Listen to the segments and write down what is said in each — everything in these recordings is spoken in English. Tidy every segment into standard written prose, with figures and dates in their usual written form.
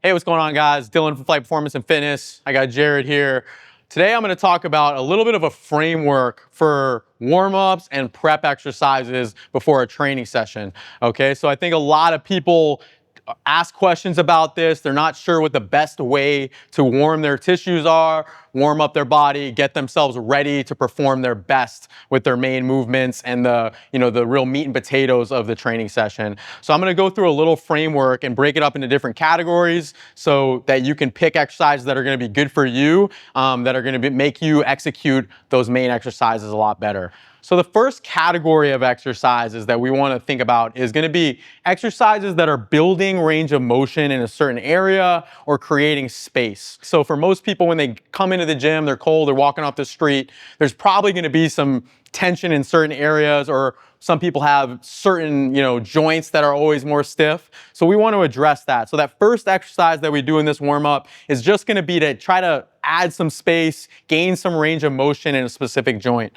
Hey, what's going on, guys? Dylan from Flight Performance and Fitness. I got Jared here. Today, I'm going to talk about a little bit of a framework for warm-ups and prep exercises before a training session. Okay, so I think a lot of people ask questions about this. They're not sure what the best way to warm their tissues are, warm up their body, get themselves ready to perform their best with their main movements and the real meat and potatoes of the training session. So I'm going to go through a little framework and break it up into different categories so that you can pick exercises that are going to be good for you, that are going to make you execute those main exercises a lot better. So the first category of exercises that we want to think about is going to be exercises that are building range of motion in a certain area or creating space. So for most people, when they come into the gym, they're cold, they're walking off the street, there's probably going to be some tension in certain areas, or some people have certain, joints that are always more stiff. So we want to address that. So that first exercise that we do in this warm-up is just going to be to try to add some space, gain some range of motion in a specific joint.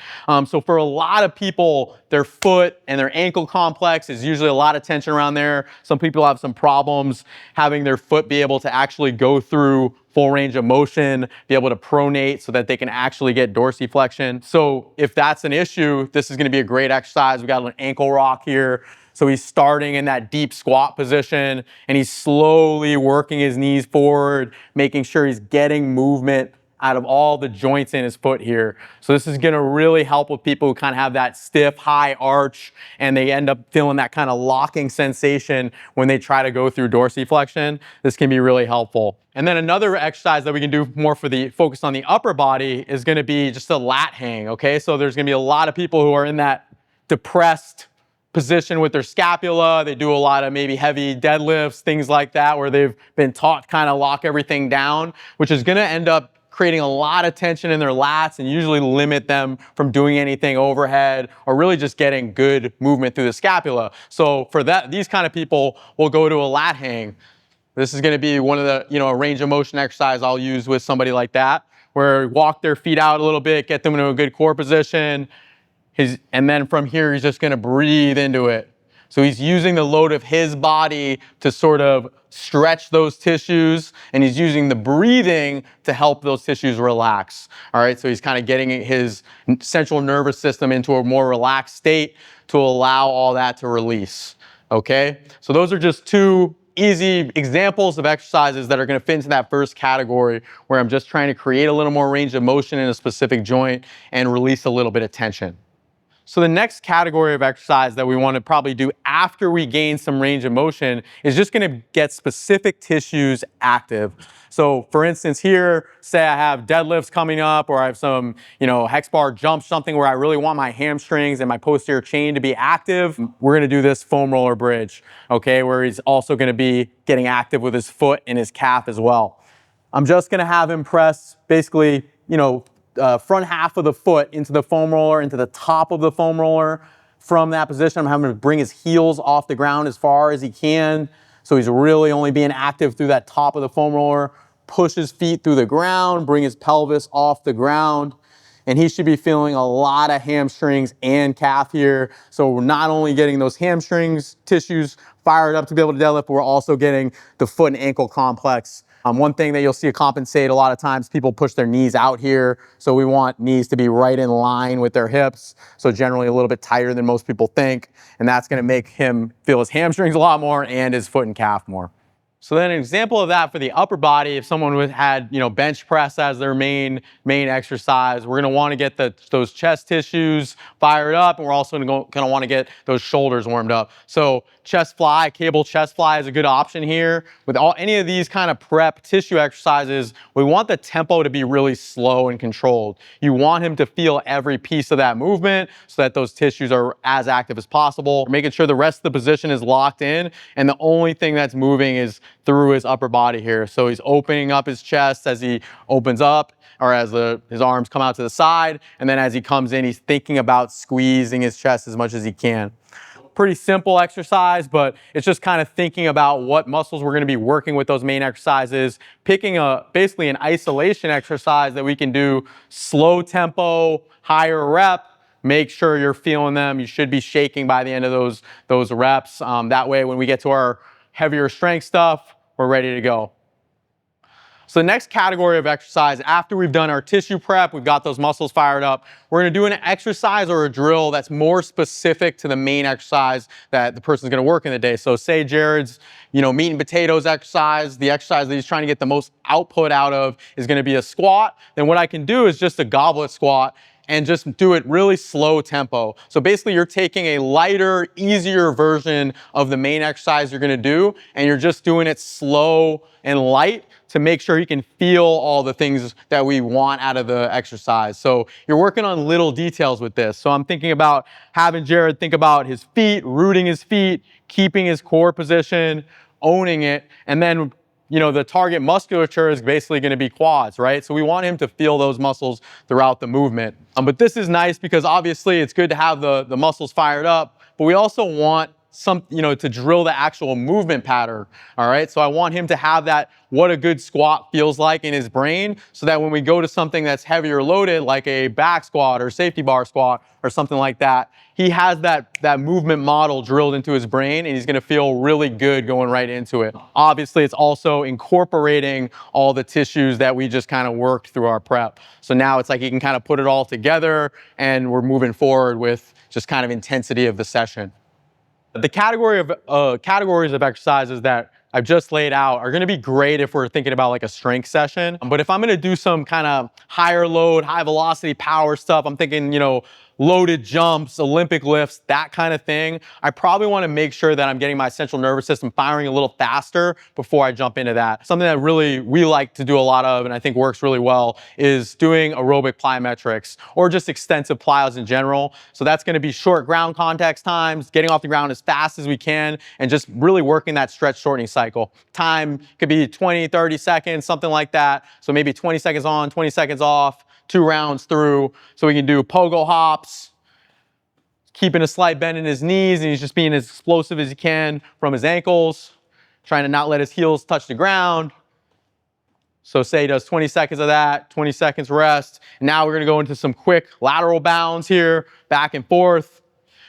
So for a lot of people, their foot and their ankle complex is usually a lot of tension around there. Some people have some problems having their foot be able to actually go through full range of motion, be able to pronate so that they can actually get dorsiflexion. So if that's an issue, this is going to be a great exercise. We got an ankle rock here. So he's starting in that deep squat position and he's slowly working his knees forward, making sure he's getting movement out of all the joints in his foot here. So this is going to really help with people who kind of have that stiff, high arch, and they end up feeling that kind of locking sensation when they try to go through dorsiflexion. This can be really helpful. And then another exercise that we can do more for the focus on the upper body is going to be just a lat hang, okay? So there's going to be a lot of people who are in that depressed position with their scapula. They do a lot of maybe heavy deadlifts, things like that, where they've been taught to kind of lock everything down, which is going to end up creating a lot of tension in their lats and usually limit them from doing anything overhead or really just getting good movement through the scapula. So for that, these kind of people will go to a lat hang. This is going to be one of the, a range of motion exercise I'll use with somebody like that, where walk their feet out a little bit, get them into a good core position. And then from here, he's just going to breathe into it. So he's using the load of his body to sort of stretch those tissues, and he's using the breathing to help those tissues relax. All right, so he's kind of getting his central nervous system into a more relaxed state to allow all that to release. Okay, so those are just two easy examples of exercises that are going to fit into that first category, where I'm just trying to create a little more range of motion in a specific joint and release a little bit of tension. So the next category of exercise that we want to probably do after we gain some range of motion is just going to get specific tissues active. So for instance here, say I have deadlifts coming up, or I have some, hex bar jumps, something where I really want my hamstrings and my posterior chain to be active. We're going to do this foam roller bridge, okay, where he's also going to be getting active with his foot and his calf as well. I'm just going to have him press basically, front half of the foot into the foam roller, into the top of the foam roller. From that position, I'm having to bring his heels off the ground as far as he can. So he's really only being active through that top of the foam roller. Push his feet through the ground, bring his pelvis off the ground. And he should be feeling a lot of hamstrings and calf here. So we're not only getting those hamstrings tissues fired up to be able to deadlift, but we're also getting the foot and ankle complex. One thing that you'll see compensate a lot of times, people push their knees out here. So we want knees to be right in line with their hips. So generally a little bit tighter than most people think. And that's going to make him feel his hamstrings a lot more and his foot and calf more. So then an example of that for the upper body, if someone had bench press as their main exercise, we're going to want to get those chest tissues fired up, and we're also going to want to get those shoulders warmed up. So chest fly, cable chest fly is a good option here. With any of these kind of prep tissue exercises, we want the tempo to be really slow and controlled. You want him to feel every piece of that movement so that those tissues are as active as possible. Making sure the rest of the position is locked in, and the only thing that's moving is through his upper body here. So he's opening up his chest as he opens up, or as his arms come out to the side, and then as he comes in, he's thinking about squeezing his chest as much as he can. Pretty simple exercise, but it's just kind of thinking about what muscles we're going to be working with those main exercises, picking basically an isolation exercise that we can do slow tempo, higher rep. Make sure you're feeling them. You should be shaking by the end of those reps. That way, when we get to our heavier strength stuff, we're ready to go. So the next category of exercise, after we've done our tissue prep, we've got those muscles fired up, we're gonna do an exercise or a drill that's more specific to the main exercise that the person's gonna work in the day. So say Jared's, meat and potatoes exercise, the exercise that he's trying to get the most output out of is gonna be a squat. Then what I can do is just a goblet squat and just do it really slow tempo. So basically you're taking a lighter, easier version of the main exercise you're gonna do, and you're just doing it slow and light to make sure he can feel all the things that we want out of the exercise. So you're working on little details with this. So I'm thinking about having Jared think about his feet, rooting his feet, keeping his core position, owning it, and then the target musculature is basically going to be quads, right? So we want him to feel those muscles throughout the movement. But this is nice because obviously it's good to have the muscles fired up, but we also want to drill the actual movement pattern, all right? So I want him to have that, what a good squat feels like in his brain, so that when we go to something that's heavier loaded, like a back squat or safety bar squat or something like that, he has that movement model drilled into his brain, and he's gonna feel really good going right into it. Obviously, it's also incorporating all the tissues that we just kind of worked through our prep. So now it's like he can kind of put it all together, and we're moving forward with just kind of intensity of the session. The categories of exercises that I've just laid out are going to be great if we're thinking about like a strength session. But if I'm going to do some kind of higher load, high velocity power stuff, I'm thinking, loaded jumps, Olympic lifts, that kind of thing, I probably want to make sure that I'm getting my central nervous system firing a little faster before I jump into that. Something that really we like to do a lot of and I think works really well is doing aerobic plyometrics or just extensive plyos in general. So that's going to be short ground contact times, getting off the ground as fast as we can, and just really working that stretch shortening cycle. Time could be 20, 30 seconds, something like that. So maybe 20 seconds on, 20 seconds off, 2 rounds through. So we can do pogo hops, keeping a slight bend in his knees, and he's just being as explosive as he can from his ankles, trying to not let his heels touch the ground. So say he does 20 seconds of that, 20 seconds rest. And now we're gonna go into some quick lateral bounds here, back and forth.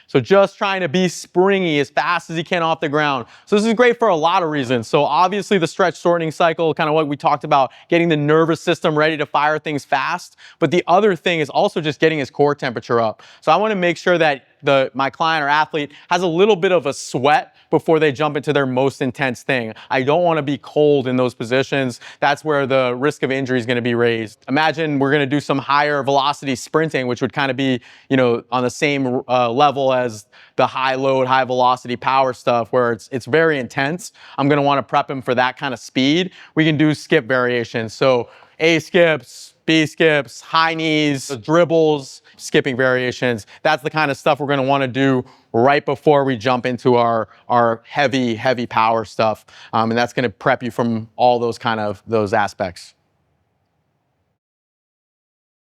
So just trying to be springy as fast as he can off the ground. So this is great for a lot of reasons. So obviously the stretch shortening cycle, kind of what we talked about, getting the nervous system ready to fire things fast. But the other thing is also just getting his core temperature up. So I want to make sure that my client or athlete has a little bit of a sweat before they jump into their most intense thing. I don't want to be cold in those positions. That's where the risk of injury is going to be raised. Imagine we're going to do some higher velocity sprinting, which would kind of be, on the same level as the high load, high velocity power stuff where it's very intense. I'm going to want to prep him for that kind of speed. We can do skip variations. So A skips, B skips, high knees, dribbles, skipping variations. That's the kind of stuff we're going to want to do right before we jump into our heavy power stuff. And that's going to prep you from all those aspects.